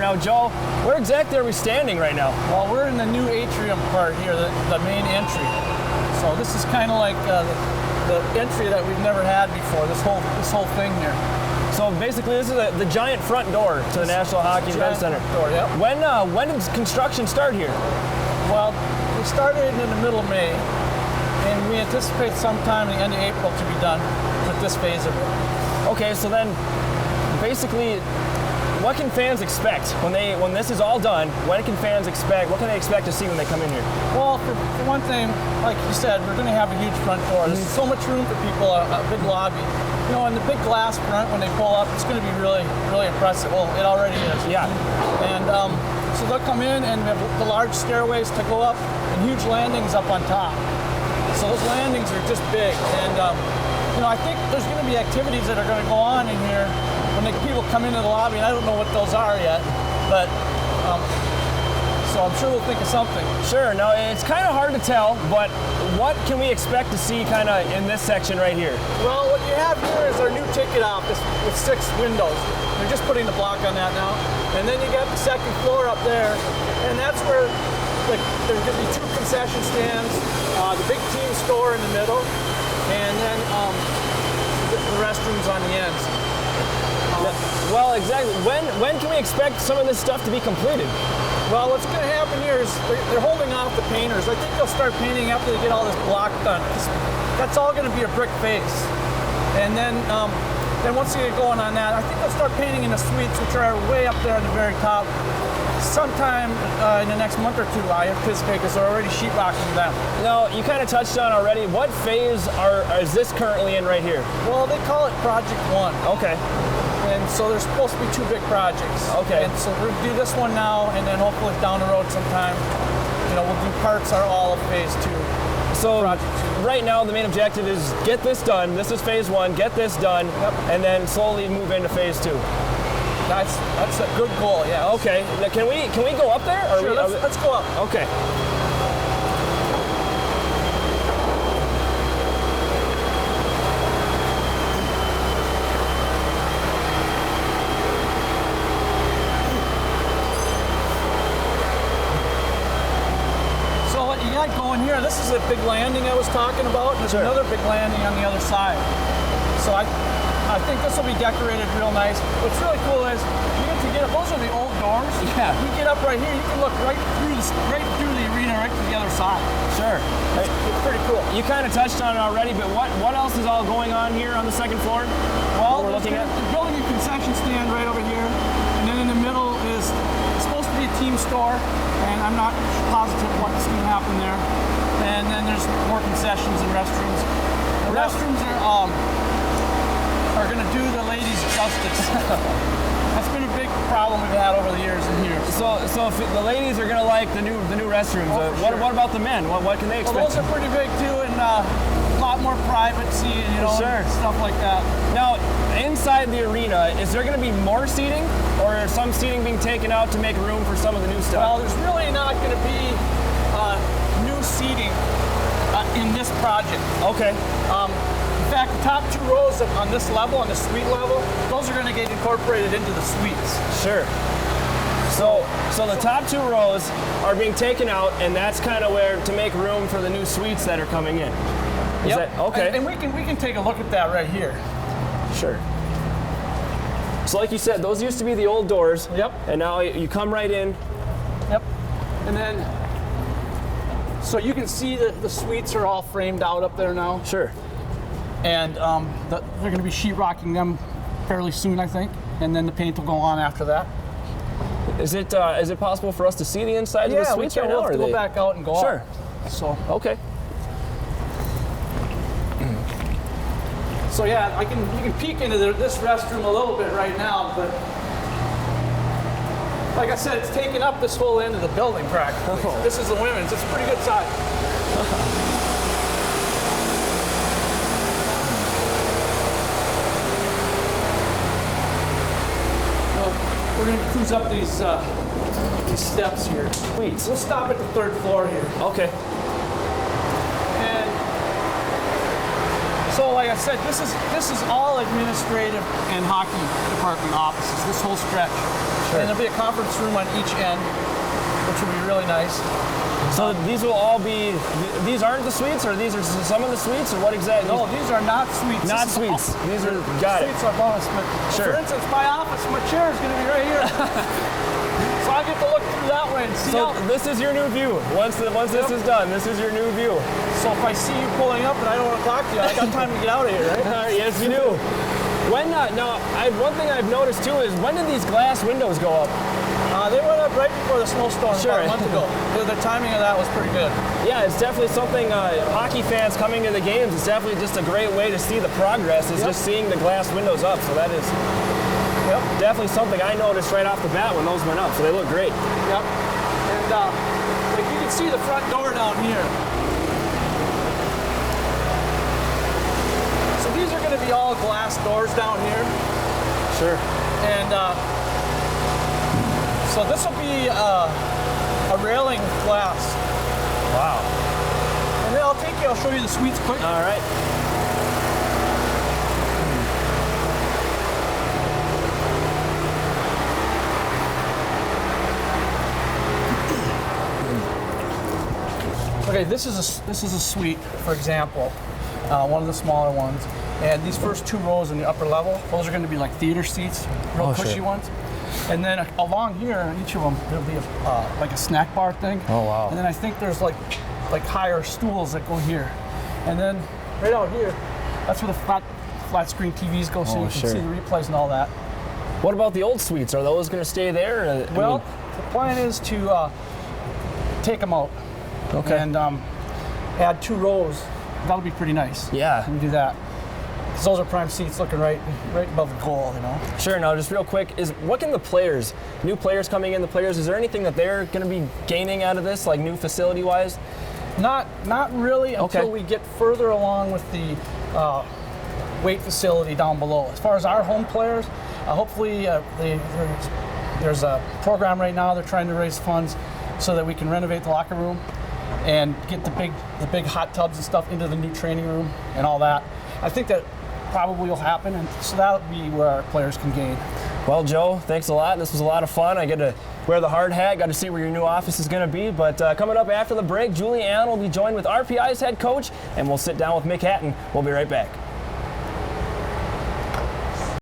Now, Joe, where exactly are we standing right now? Well, we're in the new atrium part here, the main entry. So this is kind of like the entry that we've never had before. This whole thing here. So basically, this is the giant front door to the National Hockey Event Center. Door, yep. When did construction start here? Well, we started in the middle of May, and we anticipate sometime in the end of April to be done with this phase of it. Okay, so then basically, what can fans expect when this is all done? What can they expect to see when they come in here? Well, for one thing, like you said, we're going to have a huge front door. There's so much room for people, a big lobby. You know, and the big glass front, when they pull up, it's going to be really, really impressive. Well, it already is. Yeah. And so they'll come in, and we have the large stairways to go up, and huge landings up on top. So those landings are just big. And you know, I think there's going to be activities that are going to go on in here when people come into the lobby, and I don't know what those are yet, but so I'm sure we'll think of something. Sure. Now, it's kind of hard to tell, but what can we expect to see kind of in this section right here? Well, what you have here is our new ticket office with 6 windows. They're just putting the block on that now. And then you got the second floor up there, and that's where there's going to be 2 concession stands, the big team store in the middle, and then the restrooms on the ends. Well, exactly. When can we expect some of this stuff to be completed? Well, what's going to happen here is they're holding off the painters. I think they'll start painting after they get all this block done. That's all going to be a brick face. And then once they get going on that, I think they'll start painting in the suites, which are way up there at the very top. Sometime in the next month or two, I anticipate, because they're already sheetrocking them. Now, you kind of touched on already. What phase is this currently in right here? Well, they call it Project 1. Okay. And so there's supposed to be 2 big projects. Okay. And so we're going to do this one now, and then hopefully down the road sometime, you know, we'll do parts or all of phase 2. So Project 2. Right now, the main objective is get this done. This is phase 1. Get this done, yep. And then slowly move into phase 2. That's a good goal. Yeah. Okay. Now, can we go up there? Sure. Let's go up. Okay. Going here, this is a big landing I was talking about, and there's another big landing on the other side. So I think this will be decorated real nice. What's really cool is you get to get up. Those are the old doors. Yeah. You get up right here, you can look right through the arena, right to the other side. Sure. It's pretty cool. You kind of touched on it already, but what else is all going on here on the second floor? Well, we're looking at they're building a concession stand right over here, and then in the middle is supposed to be a team store, and I'm not positive what's going to happen there. And then there's more concessions and restrooms. The restrooms are going to do the ladies justice. That's been a big problem we've had over the years in here. So if the ladies are going to like the new restrooms, what about the men? What can they expect? Well, those are pretty big too, and a lot more privacy, you know, sure. And stuff like that. Now, inside the arena, is there going to be more seating, or is some seating being taken out to make room for some of the new stuff? Well, there's really not going to be new seating in this project. Okay. In fact, the top 2 rows on this level, on the suite level, those are going to get incorporated into the suites. Sure. So the top 2 rows are being taken out, and that's kind of where to make room for the new suites that are coming in. Yep. Okay. And we can take a look at that right here. Sure. So like you said, those used to be the old doors. Yep. And now you come right in. Yep. And then, so you can see that the suites are all framed out up there now. Sure. And they're going to be sheetrocking them fairly soon, I think. And then the paint will go on after that. Is it possible for us to see the inside of the suites right now? Yeah, we can go back out and go up. Sure. So. Okay. So yeah, you can peek into this restroom a little bit right now, but like I said, it's taken up this whole end of the building practically. Oh. This is the women's. It's a pretty good size. We're going to cruise up these steps here. Sweet. We'll stop at the 3rd floor here. Okay. And so, like I said, this is all administrative and hockey department offices. This whole stretch. And there'll be a conference room on each end, which will be really nice. So these will all be, these aren't the suites, or these are some of the suites, or what exactly? No, these are not suites. Not suites. These are, got it. Suites are bonus, but Sure. for instance, my office, my chair is going to be right here. So I get to look through that way and see So out. this is your new view. Once this is done, this is your new view. So if I see you pulling up and I don't want to talk to you, I got time to get out of here, right? Yes, you do. When now, one thing I've noticed too is, when did these glass windows go up? They went up right before the snowstorm Sure. about a month ago. The timing of that was pretty good. Yeah, it's definitely something, hockey fans coming to the games, it's definitely just a great way to see the progress, is just seeing the glass windows up. So that is definitely something I noticed right off the bat when those went up. So they look great. Yep. And like you can see the front door down here. So these are going to be all glass doors down here. Sure. And so this will be a railing with glass. Wow. And then I'll show you the suites quick. All right. Okay, this is a suite, for example, one of the smaller ones. And these first 2 rows in the upper level, those are going to be like theater seats, real cushy sure. ones. And then along here, each of them, there'll be like a snack bar thing. Oh, wow. And then I think there's like higher stools that go here. And then right out here, that's where the flat screen TVs go, so you can sure. see the replays and all that. What about the old suites? Are those going to stay there? Well, the plan is to take them out. Okay. And add 2 rows. That'll be pretty nice. Yeah. We can do that. Because those are prime seats looking right above the goal, you know. Sure. Now, just real quick, what can the players, new players coming in, is there anything that they're going to be gaining out of this, like new facility-wise? Not really until we get further along with the weight facility down below. As far as our home players, hopefully there's a program right now. They're trying to raise funds so that we can renovate the locker room and get the big hot tubs and stuff into the new training room and all that. I think that probably will happen, and so that'll be where our players can gain. Well, Joe, thanks a lot. This was a lot of fun. I get to wear the hard hat, got to see where your new office is going to be. But coming up after the break, Julie Ann will be joined with RPI's head coach, and we'll sit down with Mick Hatton. We'll be right back.